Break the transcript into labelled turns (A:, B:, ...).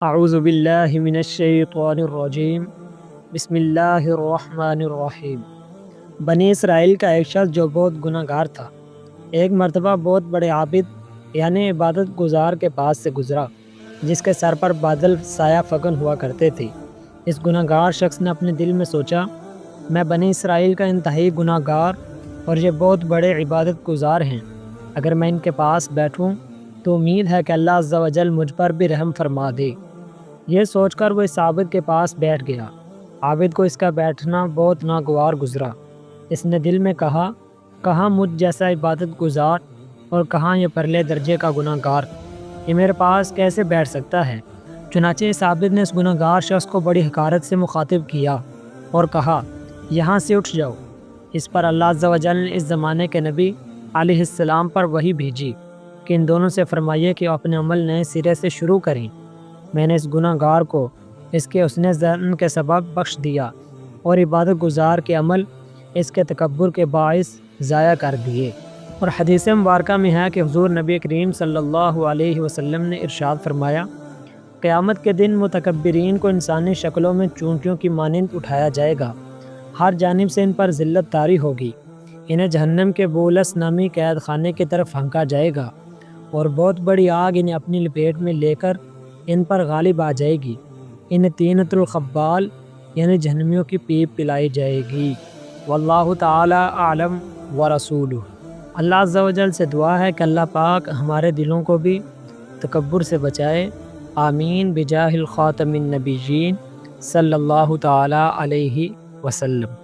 A: اعوذ باللہ من الشیطان الرجیم بسم اللہ الرحمن الرحیم۔ بنی اسرائیل کا ایک شخص جو بہت گناہ گار تھا، ایک مرتبہ بہت بڑے عابد یعنی عبادت گزار کے پاس سے گزرا جس کے سر پر بادل سایہ فگن ہوا کرتے تھے۔ اس گناہ گار شخص نے اپنے دل میں سوچا، میں بنی اسرائیل کا انتہائی گناہ گار اور یہ بہت بڑے عبادت گزار ہیں، اگر میں ان کے پاس بیٹھوں تو امید ہے کہ اللہ عز و جل مجھ پر بھی رحم فرما دے۔ یہ سوچ کر وہ اس عابد کے پاس بیٹھ گیا۔ عابد کو اس کا بیٹھنا بہت ناگوار گزرا۔ اس نے دل میں کہا، کہاں مجھ جیسا عبادت گزار اور کہاں یہ پرلے درجے کا گناہ گار، یہ میرے پاس کیسے بیٹھ سکتا ہے؟ چنانچہ اس عابد نے اس گناہ گار شخص کو بڑی حقارت سے مخاطب کیا اور کہا، یہاں سے اٹھ جاؤ۔ اس پر اللہ عز و جل نے اس زمانے کے نبی علیہ السلام پر وحی بھیجی کہ ان دونوں سے فرمائیے کہ اپنے عمل نئے سرے سے شروع کریں۔ میں نے اس گناہ گار کو اس کے حسن ظن کے سبب بخش دیا اور عبادت گزار کے عمل اس کے تکبر کے باعث ضائع کر دیے۔ اور حدیث مبارکہ میں ہے کہ حضور نبی کریم صلی اللہ علیہ وسلم نے ارشاد فرمایا، قیامت کے دن متکبرین کو انسانی شکلوں میں چونٹیوں کی مانند اٹھایا جائے گا، ہر جانب سے ان پر ذلت طاری ہوگی، انہیں جہنم کے بولس نامی قید خانے کی طرف ہنکا جائے گا اور بہت بڑی آگ انہیں اپنی لپیٹ میں لے کر ان پر غالب آ جائے گی، انہیں طینۃ الخبال یعنی جہنمیوں کی پیپ پلائی جائے گی۔ واللہ تعالی اعلم ورسولہ۔ اللہ عز و جل سے دعا ہے کہ اللہ پاک ہمارے دلوں کو بھی تکبر سے بچائے، آمین بجاہ الخاتم النبیین صلی اللہ تعالی علیہ وسلم۔